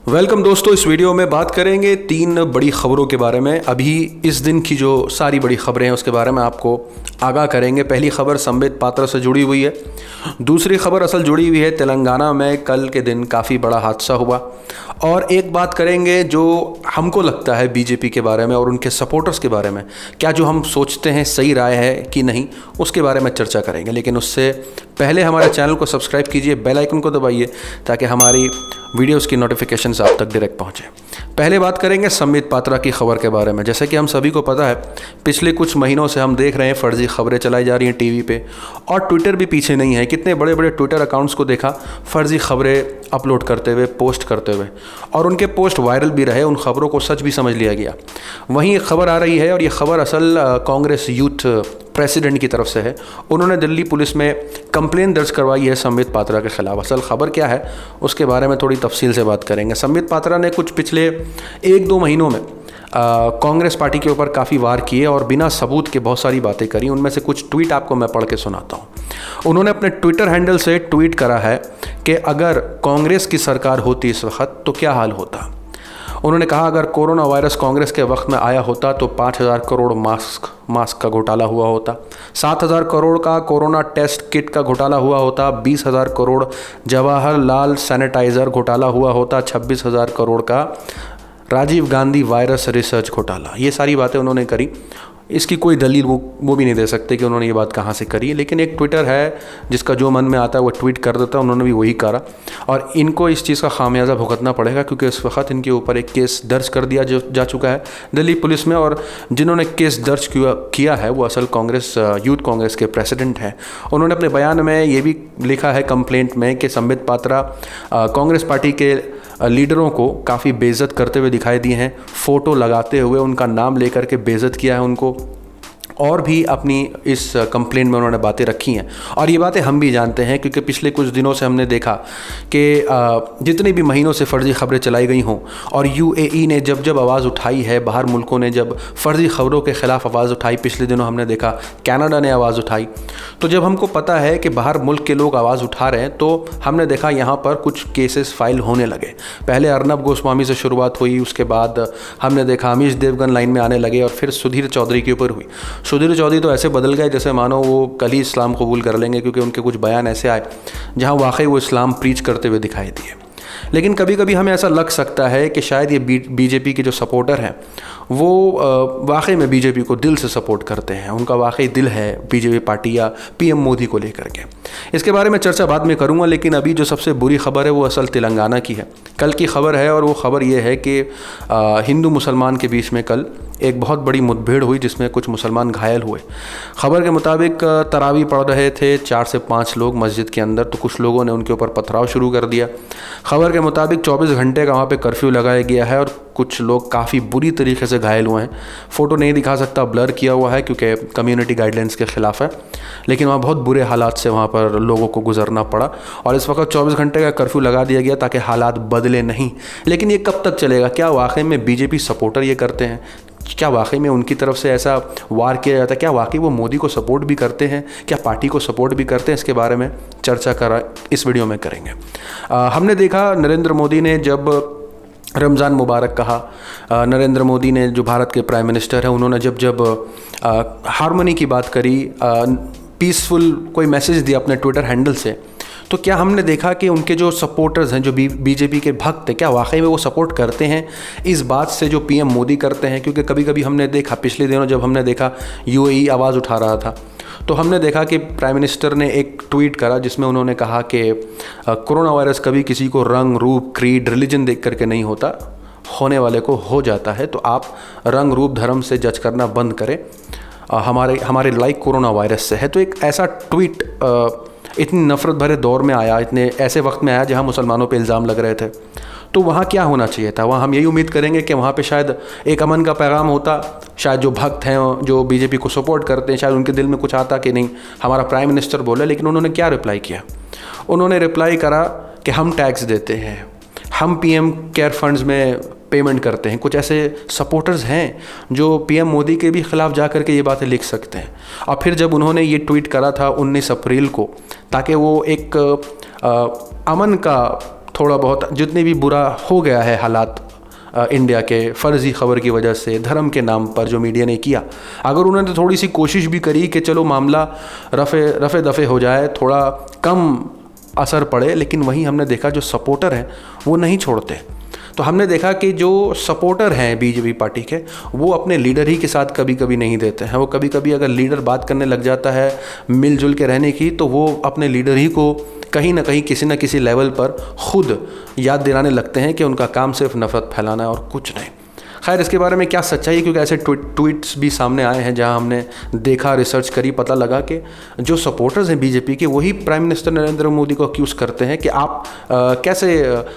Welcome दोस्तों, इस video में बात करेंगे 3 बड़ी खबरों के बारे में। अभी इस दिन की जो सारी बड़ी खबरें हैं उसके बारे में आपको आगाह करेंगे। पहली खबर संबित पात्रा से जुड़ी हुई है। दूसरी खबर असल जुड़ी हुई है तेलंगाना में कल के दिन काफ़ी बड़ा हादसा हुआ। और एक बात करेंगे जो हमको लगता है बीजेपी के बारे में और उनके सपोर्टर्स के बारे में, क्या जो हम सोचते हैं सही राय है कि नहीं, उसके बारे में चर्चा करेंगे। लेकिन उससे पहले हमारे चैनल को सब्सक्राइब कीजिए, बेल आइकन को दबाइए ताकि हमारी वीडियोस की नोटिफिकेशंस आप तक डायरेक्ट पहुंचे। पहले बात करेंगे संबित पात्रा की खबर के बारे में। जैसे कि हम सभी को पता है, पिछले कुछ महीनों से हम देख रहे हैं फर्जी खबरें चलाई जा रही हैं टीवी पे, और ट्विटर भी पीछे नहीं है। कितने बड़े बड़े ट्विटर अकाउंट्स को देखा फर्जी खबरें अपलोड करते हुए, पोस्ट करते हुए, और उनके पोस्ट वायरल भी रहे, उन खबरों को सच भी समझ लिया गया। वहीं एक खबर आ रही है, और ये खबर असल कांग्रेस यूथ प्रेसिडेंट की तरफ से है। उन्होंने दिल्ली पुलिस में कंप्लेन दर्ज करवाई है संबित पात्रा के खिलाफ। असल खबर क्या है उसके बारे में थोड़ी तफसील से बात करेंगे। संबित पात्रा ने कुछ पिछले 1-2 महीनों में कांग्रेस पार्टी के ऊपर काफ़ी वार किए और बिना सबूत के बहुत सारी बातें करी। उनमें से कुछ ट्वीट आपको मैं पढ़ के सुनाता हूँ। उन्होंने अपने ट्विटर हैंडल से ट्वीट करा है कि अगर कांग्रेस की सरकार होती इस वक्त तो क्या हाल होता। उन्होंने कहा, अगर कोरोना वायरस कांग्रेस के वक्त में आया होता तो 5,000 करोड़ मास्क का घोटाला हुआ होता, 7,000 करोड़ का कोरोना टेस्ट किट का घोटाला हुआ होता, 20,000 करोड़ जवाहरलाल सैनिटाइज़र घोटाला हुआ होता, 26,000 करोड़ का राजीव गांधी वायरस रिसर्च घोटाला। ये सारी बातें उन्होंने करी। इसकी कोई दलील वो भी नहीं दे सकते कि उन्होंने ये बात कहाँ से करी, लेकिन एक ट्विटर है जिसका जो मन में आता है वो ट्वीट कर देता है। उन्होंने भी वही करा, और इनको इस चीज़ का खामियाजा भुगतना पड़ेगा, क्योंकि इस वक्त इनके ऊपर एक केस दर्ज कर दिया जा चुका है दिल्ली पुलिस में। और जिन्होंने केस दर्ज किया है वो असल यूथ कांग्रेस के प्रेसिडेंट हैं। उन्होंने अपने बयान में ये भी लिखा है कंप्लेंट में कि संबित पात्रा कांग्रेस पार्टी के लीडरों को काफ़ी बेइज्जत करते हुए दिखाई दिए हैं, फ़ोटो लगाते हुए उनका नाम लेकर के बेइज्जत किया है उनको, और भी अपनी इस कंप्लेंट में उन्होंने बातें रखी हैं। और ये बातें हम भी जानते हैं, क्योंकि पिछले कुछ दिनों से हमने देखा कि जितने भी महीनों से फ़र्जी खबरें चलाई गई हों, और यूएई ने जब जब आवाज़ उठाई है, बाहर मुल्कों ने जब फ़र्जी खबरों के ख़िलाफ़ आवाज़ उठाई, पिछले दिनों हमने देखा कनाडा ने आवाज़ उठाई। तो जब हमको पता है कि बाहर मुल्क के लोग आवाज़ उठा रहे हैं, तो हमने देखा यहाँ पर कुछ केसेस फाइल होने लगे। पहले अर्नब गोस्वामी से शुरुआत हुई, उसके बाद हमने देखा अमीश देवगन लाइन में आने लगे, और फिर सुधीर चौधरी के ऊपर हुई। सुधीर चौधरी तो ऐसे बदल गए जैसे मानो वो कल ही इस्लाम कबूल कर लेंगे, क्योंकि उनके कुछ बयान ऐसे आए जहां वाकई वो इस्लाम प्रीच करते हुए दिखाई दिए। लेकिन कभी कभी हमें ऐसा लग सकता है कि शायद ये बीजेपी के जो सपोर्टर हैं वो वाकई में बीजेपी को दिल से सपोर्ट करते हैं, उनका वाकई दिल है बीजेपी पार्टी या पीएम मोदी को लेकर के। इसके बारे में चर्चा बाद में करूंगा, लेकिन अभी जो सबसे बुरी खबर है वो असल तेलंगाना की है। कल की खबर है, और वो खबर ये है कि हिंदू मुसलमान के बीच में कल एक बहुत बड़ी मुठभेड़ हुई जिसमें कुछ मुसलमान घायल हुए। खबर के मुताबिक तरावी पढ़ रहे थे 4 से 5 लोग मस्जिद के अंदर, तो कुछ लोगों ने उनके ऊपर पथराव शुरू कर दिया। खबर के मुताबिक 24 घंटे का वहाँ पे कर्फ्यू लगाया गया है, और कुछ लोग काफ़ी बुरी तरीके से घायल हुए हैं। फ़ोटो नहीं दिखा सकता, ब्लर किया हुआ है क्योंकि कम्युनिटी गाइडलाइंस के ख़िलाफ़ है, लेकिन वहाँ बहुत बुरे हालात से वहाँ पर लोगों को गुजरना पड़ा। और इस वक्त 24 घंटे का कर्फ्यू लगा दिया गया ताकि हालात बदले नहीं। लेकिन ये कब तक चलेगा? क्या वाकई में बीजेपी सपोर्टर ये करते हैं? क्या वाकई में उनकी तरफ से ऐसा वार किया जाता है? क्या वाकई वो मोदी को सपोर्ट भी करते हैं? क्या पार्टी को सपोर्ट भी करते हैं? इसके बारे में चर्चा इस वीडियो में करेंगे। हमने देखा नरेंद्र मोदी ने जब रमज़ान मुबारक कहा, नरेंद्र मोदी ने जो भारत के प्राइम मिनिस्टर हैं उन्होंने जब हारमोनी की बात करी, पीसफुल कोई मैसेज दिया अपने ट्विटर हैंडल से, तो क्या हमने देखा कि उनके जो सपोर्टर्स हैं, जो बीजेपी के भक्त हैं, क्या वाकई में वो सपोर्ट करते हैं इस बात से जो पीएम मोदी करते हैं? क्योंकि कभी कभी हमने देखा, पिछले दिनों जब हमने देखा यूएई आवाज़ उठा रहा था, तो हमने देखा कि प्राइम मिनिस्टर ने एक ट्वीट करा जिसमें उन्होंने कहा कि कोरोना वायरस कभी किसी को रंग, रूप, क्रीड, रिलीजन देख करके नहीं होता, होने वाले को हो जाता है। तो आप रंग, रूप, धर्म से जज करना बंद करें, हमारे लाइक कोरोना वायरस से है। तो एक ऐसा ट्वीट इतनी नफ़रत भरे दौर में आया, इतने ऐसे वक्त में आया जहां मुसलमानों पे इल्ज़ाम लग रहे थे, तो वहाँ क्या होना चाहिए था? वहाँ हम यही उम्मीद करेंगे कि वहाँ पे शायद एक अमन का पैगाम होता, शायद जो भक्त हैं, जो बीजेपी को सपोर्ट करते हैं, शायद उनके दिल में कुछ आता कि नहीं हमारा प्राइम मिनिस्टर बोले। लेकिन उन्होंने क्या रिप्लाई किया? उन्होंने रिप्लाई करा कि हम टैक्स देते हैं, हम पीएम केयर फंड्स में पेमेंट करते हैं। कुछ ऐसे सपोर्टर्स हैं जो पीएम मोदी के भी ख़िलाफ़ जा कर के ये बातें लिख सकते हैं। और फिर जब उन्होंने ये ट्वीट करा था 19 अप्रैल को, ताकि वो एक अमन का थोड़ा बहुत जितनी भी बुरा हो गया है हालात इंडिया के फ़र्ज़ी ख़बर की वजह से, धर्म के नाम पर जो मीडिया ने किया, अगर उन्होंने थोड़ी सी कोशिश भी करी कि चलो मामला रफ़े दफ़े हो जाए, थोड़ा कम असर पड़े, लेकिन वहीं हमने देखा जो सपोर्टर हैं वो नहीं छोड़ते। तो हमने देखा कि जो सपोर्टर हैं बीजेपी पार्टी के, वो अपने लीडर ही के साथ कभी कभी नहीं देते हैं। वो कभी कभी अगर लीडर बात करने लग जाता है मिलजुल के रहने की, तो वो अपने लीडर ही को कहीं ना कहीं किसी न किसी लेवल पर ख़ुद याद दिलाने लगते हैं कि उनका काम सिर्फ नफ़रत फैलाना है और कुछ नहीं। खैर, इसके बारे में क्या सच्चाई है, क्योंकि ऐसे ट्वीट्स भी सामने आए हैं जहां हमने देखा, रिसर्च करी, पता लगा कि जो सपोर्टर्स हैं बीजेपी के, वही प्राइम मिनिस्टर नरेंद्र मोदी को अक्यूज़ करते हैं कि आप कैसे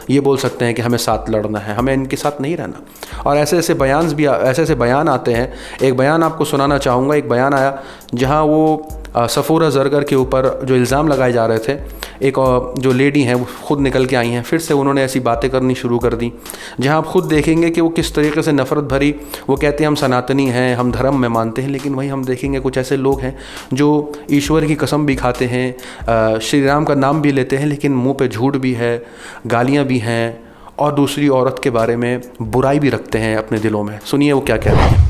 ये बोल सकते हैं कि हमें साथ लड़ना है, हमें इनके साथ नहीं रहना। और ऐसे ऐसे बयान आते हैं। एक बयान आपको सुनाना चाहूँगा। एक बयान आया जहाँ वो सफ़ूरा ज़रगर के ऊपर जो इल्ज़ाम लगाए जा रहे थे, एक जो लेडी हैं वो ख़ुद निकल के आई हैं, फिर से उन्होंने ऐसी बातें करनी शुरू कर दी जहां आप ख़ुद देखेंगे कि वो किस तरीके से नफ़रत भरी, वो कहते हैं हम सनातनी हैं, हम धर्म में मानते हैं, लेकिन वहीं हम देखेंगे कुछ ऐसे लोग हैं जो ईश्वर की कसम भी खाते हैं, श्री राम का नाम भी लेते हैं, लेकिन मुँह पर झूठ भी है, गालियाँ भी हैं और दूसरी औरत के बारे में बुराई भी रखते हैं अपने दिलों में। सुनिए वो क्या कह रहे हैं।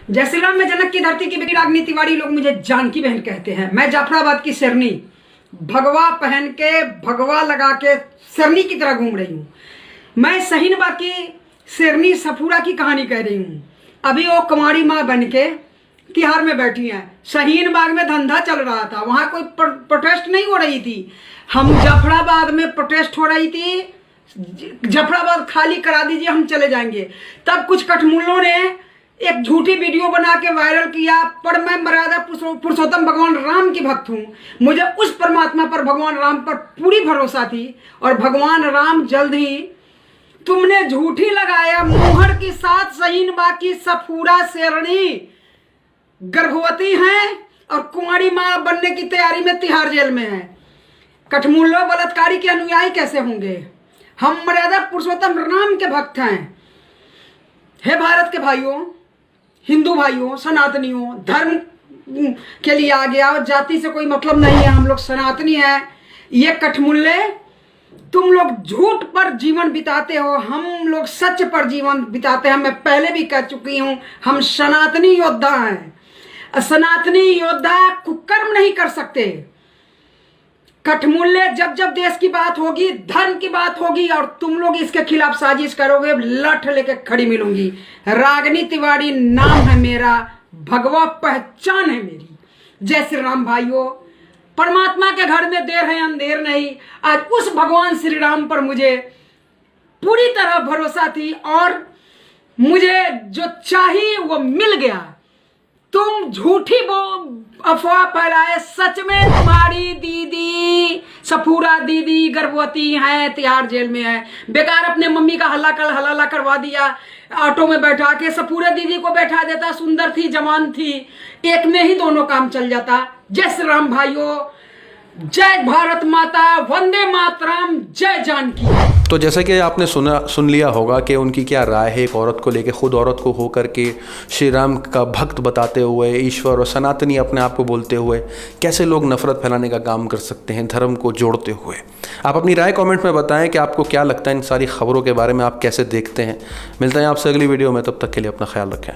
जय श्री राम। मैं जनक की धरती की बेटी रागनी तिवारी, लोग मुझे जानकी बहन कहते हैं। मैं जाफराबाद की शेरनी, भगवा पहन के, भगवा लगा के शेरनी की तरह घूम रही हूँ। मैं शहीनबाग की शेरनी सफूरा की कहानी कह रही हूँ। अभी वो कुंवारी माँ बन के तिहार में बैठी हैं। शहीनबाग में धंधा चल रहा था, वहाँ कोई प्रोटेस्ट नहीं हो रही थी। हम जाफराबाद में प्रोटेस्ट हो रही थी, जाफराबाद खाली करा दीजिए, हम चले जाएंगे। तब कुछ कठमुल्लों ने एक झूठी वीडियो बना के वायरल किया। पर मैं मर्यादा पुरुषोत्तम भगवान राम की भक्त हूँ। मुझे उस परमात्मा पर, भगवान राम पर पूरी भरोसा थी और भगवान राम जल्द ही, तुमने झूठी लगाया मोहर की साथ शहीनबाग की सफूरा शेरनी गर्भवती हैं और कुंवारी माँ बनने की तैयारी में तिहाड़ जेल में है। कठमुल्लो बलात्कारी के अनुयायी कैसे होंगे? हम मर्यादा पुरुषोत्तम राम के भक्त हैं। हे भारत के भाइयों, हिंदू भाइयों, सनातनियों, धर्म के लिए आ गया और जाति से कोई मतलब नहीं है, हम लोग सनातनी हैं। ये कठमुल्ले, तुम लोग झूठ पर जीवन बिताते हो, हम लोग सच पर जीवन बिताते हैं। मैं पहले भी कह चुकी हूं, हम सनातनी योद्धा हैं। सनातनी योद्धा कुकर्म नहीं कर सकते। कठमुल्ले, जब जब देश की बात होगी, धर्म की बात होगी और तुम लोग इसके खिलाफ साजिश करोगे, लठ लेके खड़ी मिलूंगी। रागनी तिवारी नाम है मेरा, भगवा पहचान है मेरी। जय श्री राम भाइयों। परमात्मा के घर में देर है अंधेर नहीं। आज उस भगवान श्री राम पर मुझे पूरी तरह भरोसा थी और मुझे जो चाहिए वो मिल गया। तुम झूठी अफवाह फैलाए, सच में तुम्हारी दीदी सफूरा दीदी गर्भवती है, तिहाड़ जेल में है। बेकार अपने मम्मी का हल्ला करवा दिया। ऑटो में बैठा के सफूरा दीदी को बैठा देता, सुंदर थी, जवान थी, एक में ही दोनों काम चल जाता। जय श्री राम भाइयों, जय भारत माता, वंदे मातरम, जय जानकी। तो जैसा कि आपने सुन लिया होगा कि उनकी क्या राय है एक औरत को लेके, खुद औरत को होकर के श्री राम का भक्त बताते हुए, ईश्वर और सनातनी अपने आप को बोलते हुए, कैसे लोग नफरत फैलाने का काम कर सकते हैं धर्म को जोड़ते हुए। आप अपनी राय कमेंट में बताएं कि आपको क्या लगता है इन सारी खबरों के बारे में, आप कैसे देखते हैं। मिलते हैं आपसे अगली वीडियो में, तब तक के लिए अपना ख्याल रखें।